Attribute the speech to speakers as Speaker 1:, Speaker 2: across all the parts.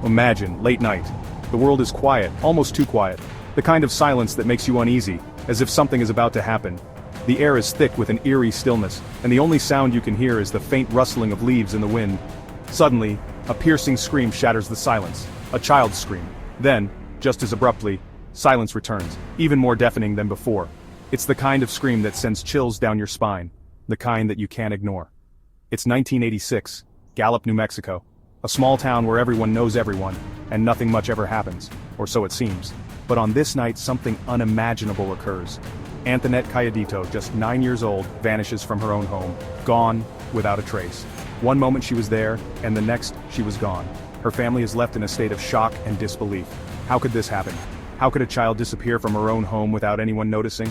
Speaker 1: Imagine, late night. The world is quiet, almost too quiet. The kind of silence that makes you uneasy, as if something is about to happen. The air is thick with an eerie stillness, and the only sound you can hear is the faint rustling of leaves in the wind. Suddenly, a piercing scream shatters the silence. A child's scream. Then, just as abruptly, silence returns, even more deafening than before. It's the kind of scream that sends chills down your spine. The kind that you can't ignore. It's 1986, Gallup, New Mexico. A small town where everyone knows everyone, and nothing much ever happens, or so it seems. But on this night something unimaginable occurs. Anthonette Cayedito, just 9 years old, vanishes from her own home, gone, without a trace. One moment she was there, and the next, she was gone. Her family is left in a state of shock and disbelief. How could this happen? How could a child disappear from her own home without anyone noticing?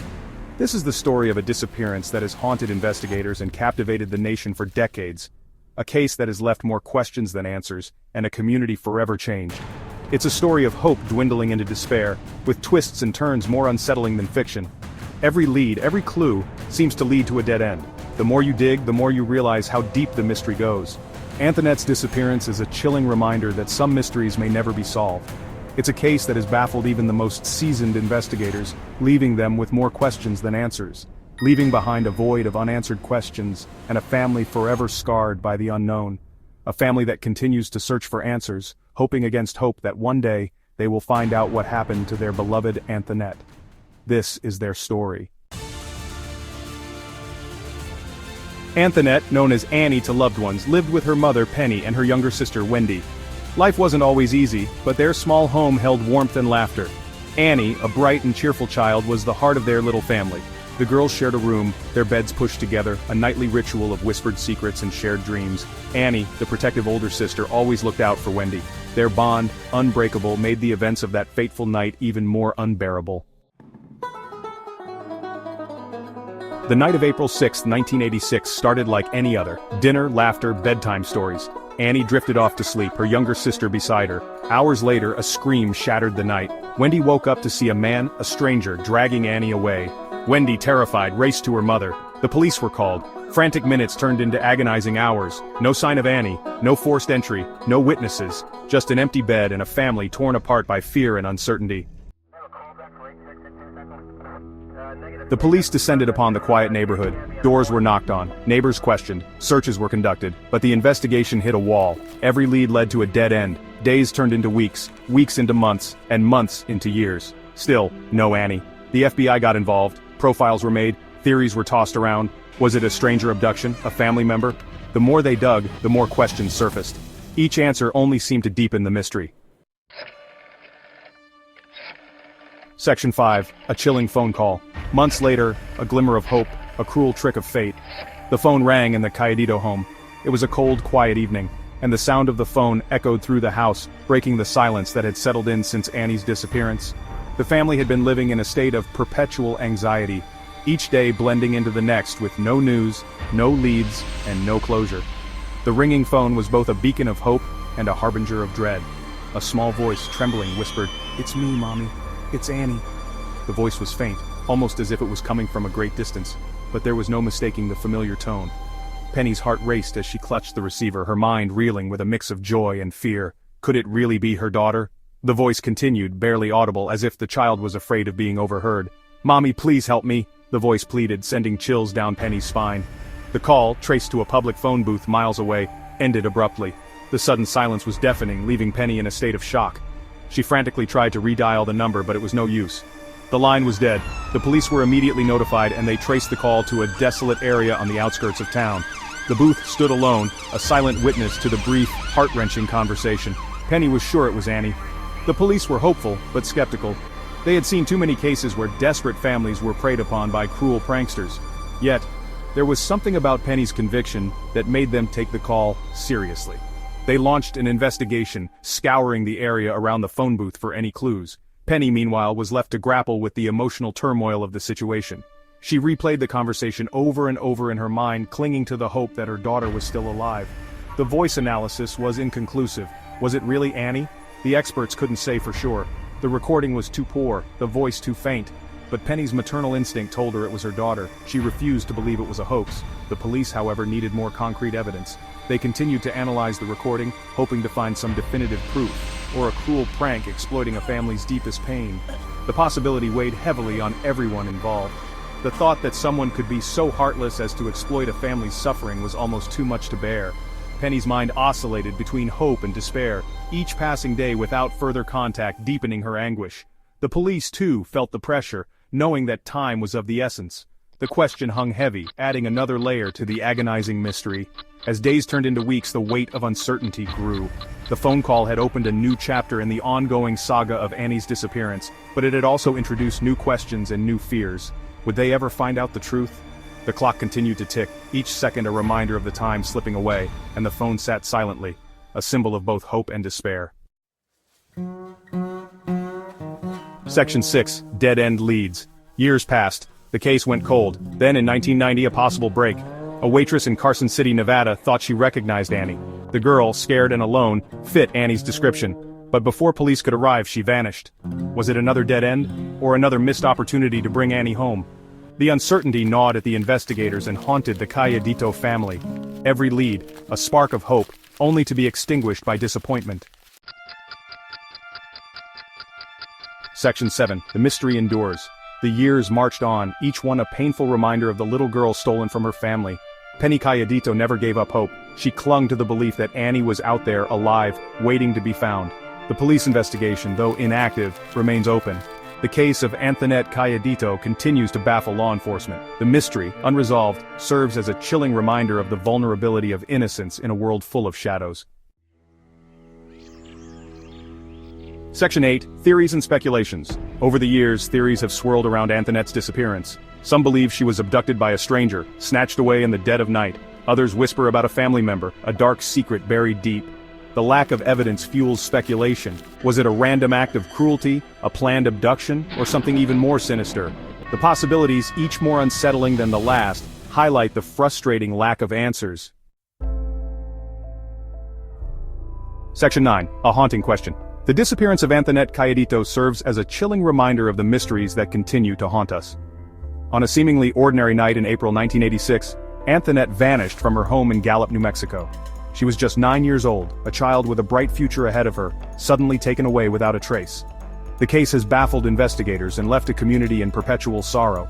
Speaker 1: This is the story of a disappearance that has haunted investigators and captivated the nation for decades. A case that has left more questions than answers, and a community forever changed. It's a story of hope dwindling into despair, with twists and turns more unsettling than fiction. Every lead, every clue, seems to lead to a dead end. The more you dig, the more you realize how deep the mystery goes. Anthonette's disappearance is a chilling reminder that some mysteries may never be solved. It's a case that has baffled even the most seasoned investigators, leaving them with more questions than answers. Leaving behind a void of unanswered questions, and a family forever scarred by the unknown. A family that continues to search for answers, hoping against hope that one day, they will find out what happened to their beloved Anthonette. This is their story. Anthonette, known as Annie to loved ones, lived with her mother Penny and her younger sister Wendy. Life wasn't always easy, but their small home held warmth and laughter. Annie, a bright and cheerful child, was the heart of their little family. The girls shared a room, their beds pushed together, a nightly ritual of whispered secrets and shared dreams. Annie, the protective older sister, always looked out for Wendy. Their bond, unbreakable, made the events of that fateful night even more unbearable. The night of April 6, 1986 started like any other. Dinner, laughter, bedtime stories. Annie drifted off to sleep, her younger sister beside her. Hours later, a scream shattered the night. Wendy woke up to see a man, a stranger, dragging Annie away. Wendy, terrified, raced to her mother. The police were called. Frantic minutes turned into agonizing hours. No sign of Annie, no forced entry, no witnesses, just an empty bed and a family torn apart by fear and uncertainty. The police descended upon the quiet neighborhood. Doors were knocked on, neighbors questioned, searches were conducted, but the investigation hit a wall. Every lead led to a dead end. Days turned into weeks, weeks into months, and months into years. Still, no Annie. The FBI got involved, profiles were made, theories were tossed around. Was it a stranger abduction, a family member? The more they dug, the more questions surfaced. Each answer only seemed to deepen the mystery. Section 5, a chilling phone call. Months later, a glimmer of hope, a cruel trick of fate. The phone rang in the Cayedito home. It was a cold, quiet evening, and the sound of the phone echoed through the house, breaking the silence that had settled in since Annie's disappearance. The family had been living in a state of perpetual anxiety, each day blending into the next with no news, no leads, and no closure. The ringing phone was both a beacon of hope and a harbinger of dread. A small voice, trembling, whispered, "It's me, Mommy. It's Annie." The voice was faint, almost as if it was coming from a great distance, but there was no mistaking the familiar tone. Penny's heart raced as she clutched the receiver, her mind reeling with a mix of joy and fear. Could it really be her daughter? The voice continued, barely audible, as if the child was afraid of being overheard. "Mommy, please help me," the voice pleaded, sending chills down Penny's spine. The call, traced to a public phone booth miles away, ended abruptly. The sudden silence was deafening, leaving Penny in a state of shock. She frantically tried to redial the number, but it was no use. The line was dead. The police were immediately notified, and they traced the call to a desolate area on the outskirts of town. The booth stood alone, a silent witness to the brief, heart-wrenching conversation. Penny was sure it was Annie. The police were hopeful, but skeptical. They had seen too many cases where desperate families were preyed upon by cruel pranksters. Yet, there was something about Penny's conviction that made them take the call seriously. They launched an investigation, scouring the area around the phone booth for any clues. Penny, meanwhile, was left to grapple with the emotional turmoil of the situation. She replayed the conversation over and over in her mind, clinging to the hope that her daughter was still alive. The voice analysis was inconclusive. Was it really Annie? The experts couldn't say for sure. The recording was too poor, the voice too faint. But Penny's maternal instinct told her it was her daughter. She refused to believe it was a hoax. The police, however, needed more concrete evidence. They continued to analyze the recording, hoping to find some definitive proof. or a cruel prank exploiting a family's deepest pain. The possibility weighed heavily on everyone involved. The thought that someone could be so heartless as to exploit a family's suffering was almost too much to bear. Penny's mind oscillated between hope and despair, each passing day without further contact deepening her anguish. The police, too, felt the pressure, knowing that time was of the essence. The question hung heavy, adding another layer to the agonizing mystery. As days turned into weeks, the weight of uncertainty grew. The phone call had opened a new chapter in the ongoing saga of Annie's disappearance, but it had also introduced new questions and new fears. Would they ever find out the truth? The clock continued to tick, each second a reminder of the time slipping away, and the phone sat silently, a symbol of both hope and despair. Section 6. Dead-end leads. Years passed. The case went cold. Then in 1990 a possible break. A waitress in Carson City, Nevada thought she recognized Annie. The girl, scared and alone, fit Annie's description. But before police could arrive, she vanished. Was it another dead end? Or another missed opportunity to bring Annie home? The uncertainty gnawed at the investigators and haunted the Cayedito family. Every lead, a spark of hope, only to be extinguished by disappointment. Section 7. The mystery endures. The years marched on, each one a painful reminder of the little girl stolen from her family. Penny Cayedito never gave up hope. She clung to the belief that Annie was out there, alive, waiting to be found. The police investigation, though inactive, remains open. The case of Anthonette Cayedito continues to baffle law enforcement. The mystery, unresolved, serves as a chilling reminder of the vulnerability of innocence in a world full of shadows. Section 8. Theories and speculations. Over the years, theories have swirled around Anthonette's disappearance. Some believe she was abducted by a stranger, snatched away in the dead of night. Others whisper about a family member, a dark secret buried deep. The lack of evidence fuels speculation. Was it a random act of cruelty, a planned abduction, or something even more sinister? The possibilities, each more unsettling than the last, highlight the frustrating lack of answers. Section 9. A haunting question. The disappearance of Anthonette Cayedito serves as a chilling reminder of the mysteries that continue to haunt us. On a seemingly ordinary night in April 1986, Anthonette vanished from her home in Gallup, New Mexico. She was just 9 years old, a child with a bright future ahead of her, suddenly taken away without a trace. The case has baffled investigators and left a community in perpetual sorrow.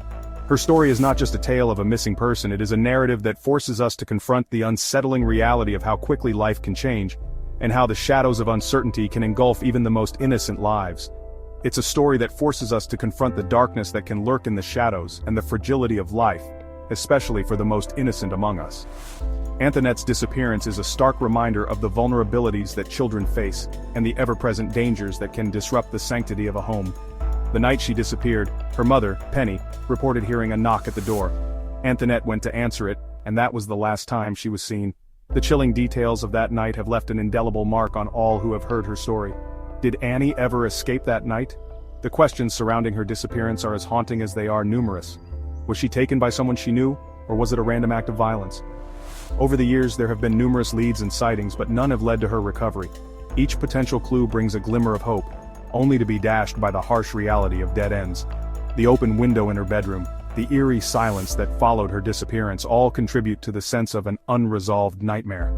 Speaker 1: Her story is not just a tale of a missing person, it is a narrative that forces us to confront the unsettling reality of how quickly life can change, and how the shadows of uncertainty can engulf even the most innocent lives. It's a story that forces us to confront the darkness that can lurk in the shadows and the fragility of life, especially for the most innocent among us. Anthonette's disappearance is a stark reminder of the vulnerabilities that children face, and the ever-present dangers that can disrupt the sanctity of a home. The night she disappeared, her mother, Penny, reported hearing a knock at the door. Anthonette went to answer it, and that was the last time she was seen. The chilling details of that night have left an indelible mark on all who have heard her story. Did Annie ever escape that night? The questions surrounding her disappearance are as haunting as they are numerous. Was she taken by someone she knew, or was it a random act of violence? Over the years there have been numerous leads and sightings, but none have led to her recovery. Each potential clue brings a glimmer of hope, only to be dashed by the harsh reality of dead ends. The open window in her bedroom, the eerie silence that followed her disappearance all contribute to the sense of an unresolved nightmare.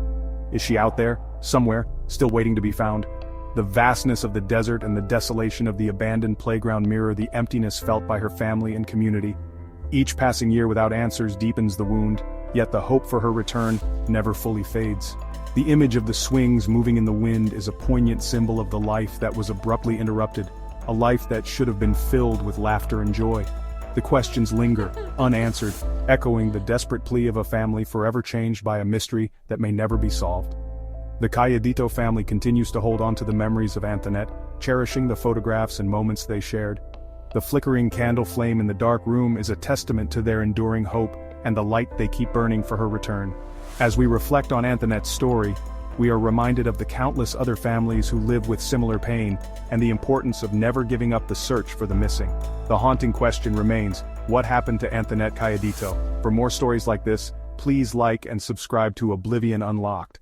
Speaker 1: Is she out there, somewhere, still waiting to be found? The vastness of the desert and the desolation of the abandoned playground mirror the emptiness felt by her family and community. Each passing year without answers deepens the wound, yet the hope for her return never fully fades. The image of the swings moving in the wind is a poignant symbol of the life that was abruptly interrupted, a life that should have been filled with laughter and joy. The questions linger, unanswered, echoing the desperate plea of a family forever changed by a mystery that may never be solved. The Cayedito family continues to hold on to the memories of Anthonette, cherishing the photographs and moments they shared. The flickering candle flame in the dark room is a testament to their enduring hope and the light they keep burning for her return. As we reflect on Anthonette's story, we are reminded of the countless other families who live with similar pain, and the importance of never giving up the search for the missing. The haunting question remains, what happened to Anthonette Cayedito? For more stories like this, please like and subscribe to Oblivion Unlocked.